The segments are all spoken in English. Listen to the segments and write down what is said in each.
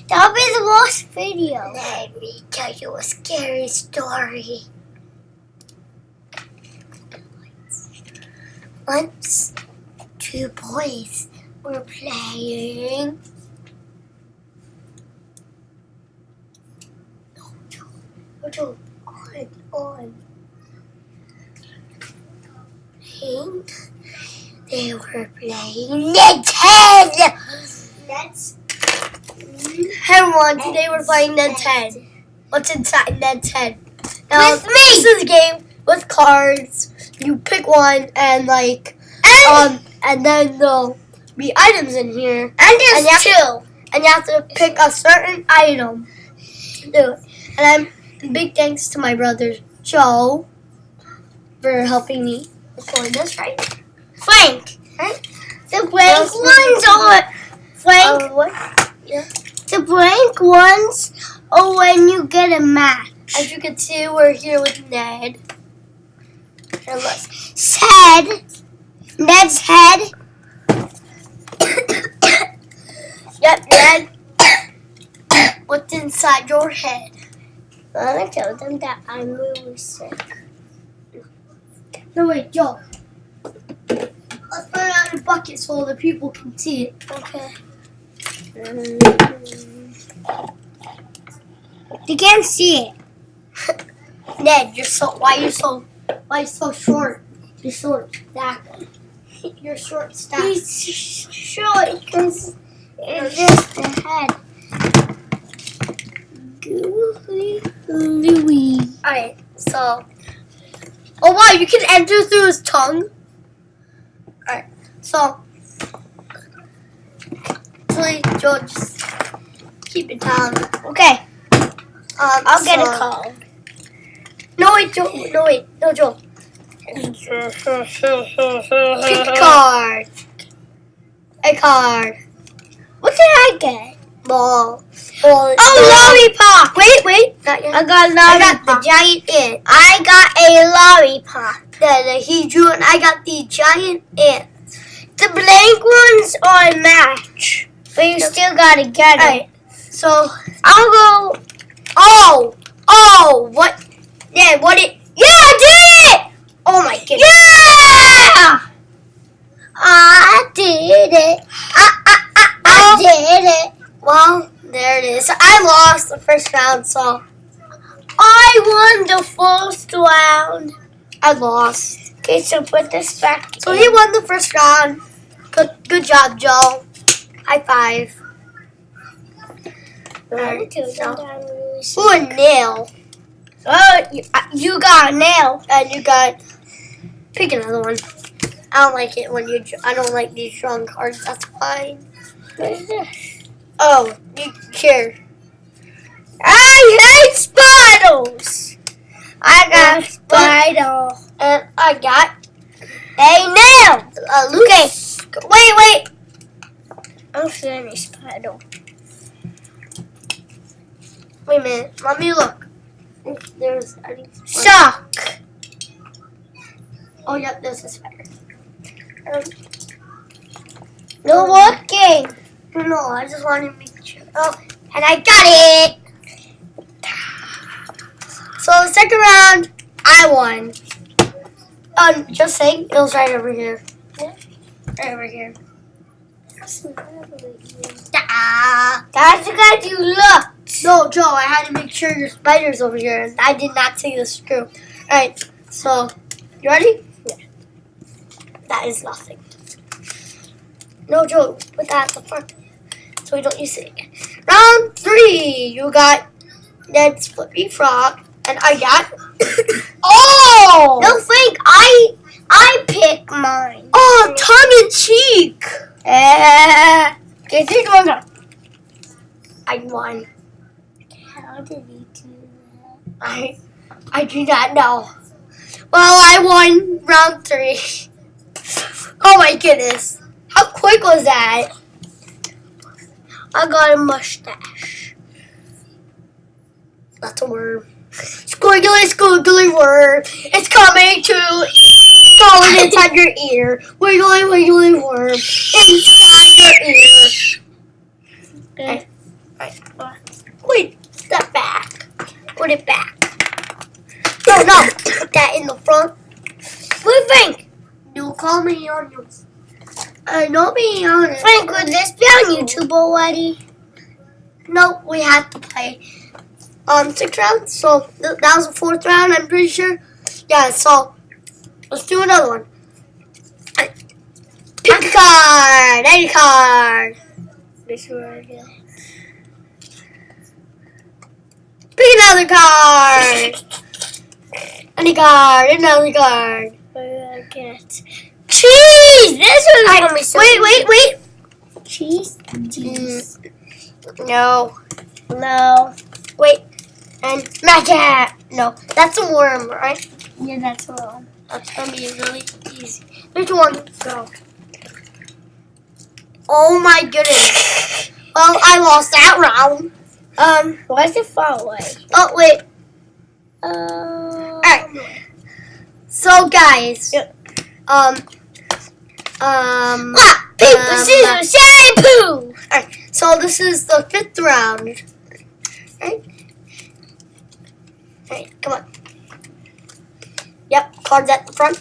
That'll be the last video. Let me tell you a scary story. Once, two boys were playing. No, on. They were playing Nintendo. That's. Hey everyone, today we're playing Nintendo. What's inside Nintendo? Now, With me. This is a game with cards. You pick one and and then there'll be items in here. And there's two. And you have to pick a certain item. Do it. And big thanks to my brother Joe for helping me record this, right? Frank. Right? The blank ones are Frank. What? Yeah. The blank ones are when you get a match. As you can see, we're here with Ned. And let's Head. Ned's head. Yep, Ned. What's inside your head? I'm gonna tell them that I'm really sick. No, wait, Joe. Let's put it out in a bucket so the people can see it. Okay. They can't see it. Ned, why you so short? You're short stack. You're short stack. He's short because it's just the head. Goofy Louie. Alright, so. Oh wow, you can enter through his tongue. Alright, so. Please, Joe, just keep it down. Okay. I'll get a call. No, wait, Joe. No, Joe. Pick a card. A card. What did I get? Ball. Lollipop! Wait. Not yet. I got I got lollipop. the giant ant. I got a lollipop. That he drew, and I got the giant ant. The blank ones are a match, but you still gotta get it. Alright, so I'll go. Oh, what? Yeah, Yeah, I did it! Oh my goodness. Yeah! I did it. I did it. Well, there it is. I lost the first round, so I won the first round. I lost. Okay, so put this back. So he won the first round. Good job, Joe. High five. Alright, so. Ooh, a nail. Oh, you got a nail. And you got. Pick another one. I don't like it when you. I don't like these strong cards. That's fine. What is this? Oh, here. I hate spiders. I got a spider. And I got A nail. Okay. Wait. I don't see any spider. Wait a minute. Let me look. There's. Sock. Oh, yep. There's a spider. No looking. No, I just wanted to make sure. Oh, and I got it. So the second round, I won. Just saying, it was right over here. Yeah. Right over here. That's because you look. No, Joe, I had to make sure your spider's over here, and I did not see the screw. All right, so you ready? Yeah. That is nothing. No, Joe, put that at the front so we don't use it again. Round 3, you got Ned's Flippy Frog, and I got. Oh! No, Frank, I pick mine. Oh, tongue in cheek. Okay, 3, 2, 1, go. I won. How did you do that? I do not know. Well, I won round 3. Oh my goodness. How quick was that? I got a mustache. That's a worm. Squiggly worm. It's coming to going inside your ear. Wiggly worm inside your ear. Okay. Wait, step back. Put it back. No, put that in the front. What do you think? You call me on your. Not being honest. Frank, would this be on YouTube already? No, we had to play 6 rounds. So that was the 4th round, I'm pretty sure. Yeah, so let's do another one. Pick a card, any card. This one right here. Pick another card. Any card, another card. I get cheese. This one's gonna be so Wait. cheese. Cheese. No. No. Wait. And magic. No, that's a worm, right? Yeah, that's wrong. That's gonna be really easy. 3, 2, 1, go. Oh my goodness. Well, I lost that round. Why is it far away? Oh wait. Alright. So guys. Yep. Paper, scissors, shampoo. Alright. So this is the 5th round. Alright, come on. Yep, cards at the front.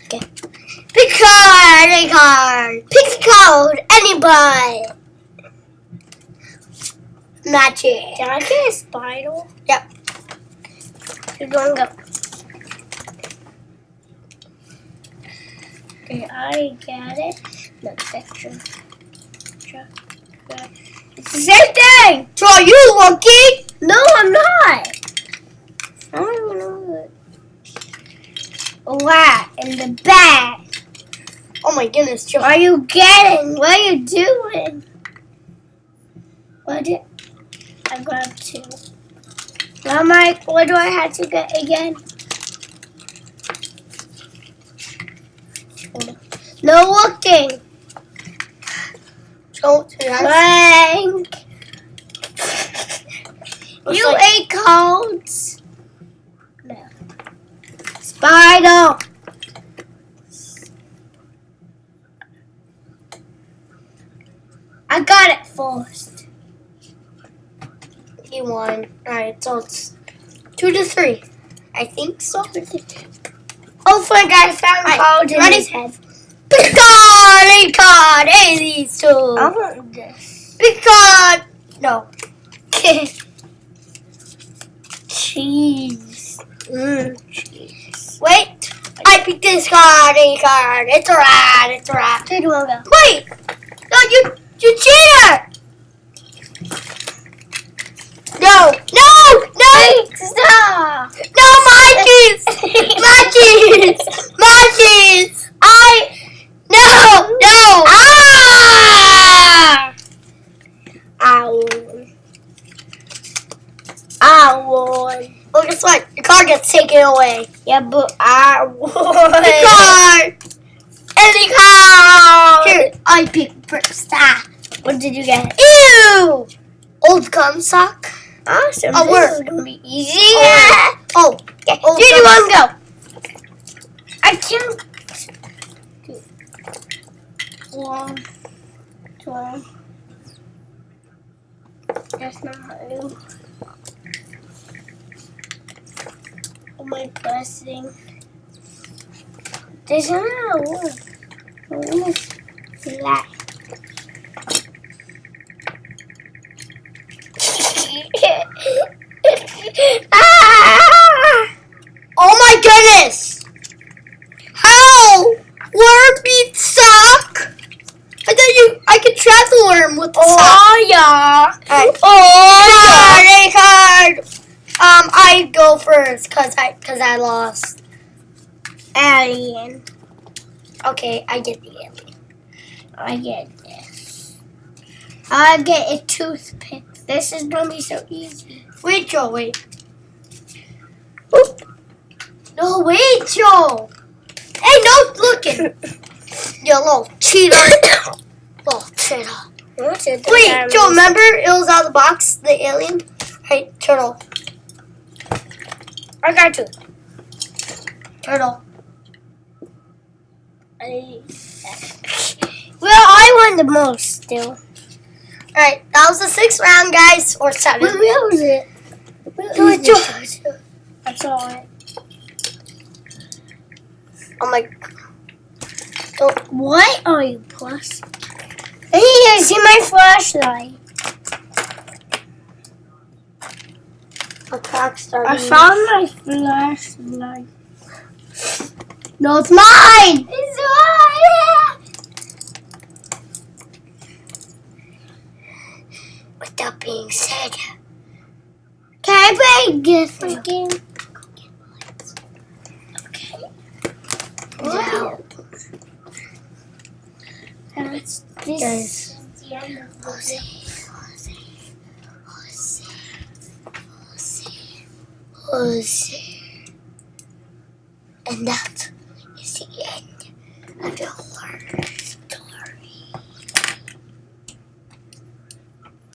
Okay. Pick a card, any card. Pick a code, anybody. Magic. Can I get a spider? Yep. You're going to go. Okay, I get it. No, section. It's the same thing. So are you looking? No, I'm not. I don't even know it. Wow, in the bag. Oh my goodness, Joe. What are you getting? What are you doing? What did I grabbed 2? Now, Mike, what do I have to get again? No looking. Don't Blank. Looks You like- ate codes. No. Spider. I got it first. He won. Alright, so it's 2 to 3. I think so. Oh, Frank, I found Alright, codes in ready? his head. Pick a card, any card, any of these 2. I want this. Pick a card. No. Cheese. Cheese. Wait. I picked this card, any card. It's a rat, it's a rat. Who do I go? Wait. No, you cheater. No. Stop. No, my cheese. My cheese. My cheese. No. Ah! I won. Well, guess what? Your card gets taken away. Yeah, but I won. The card. Any card. Here, I picked first. What did you get? Ew. Old gum sock. Awesome. Oh, This where? is gonna be easy. Oh. Okay. Old 3, 2, gum 1, go. I can't. 1, 2. That's not how. Oh my blessing. This is not how it works. One is flat. Ah! Oh my goodness. How? Worm beats sock? I could trap the worm with the sock. Oh yeah. Alright. Oh Card, card. I go first cause I lost. yeah. Alien. Okay, I get the alien. I get this. I get a toothpick. This is gonna be so easy. Wait, Joe, wait. Oop. No, wait, Joe. Hey, no looking. You little cheater. Little cheater. Wait, Joe, remember it was out of the box, the alien? Hey, turtle. I got 2. Turtle. Well, I won the most still. Alright, that was the 6th round, guys. Or 7th. Where was it? Do it, George. I saw it. Oh my god. What are you plus? Hey, see my flashlight. Attack starting. I found my flashlight. No, it's mine. It's mine. With that being said, Can I play a gift game? okay. Wow. That's this. Guys. Is the end of the Jose. And that's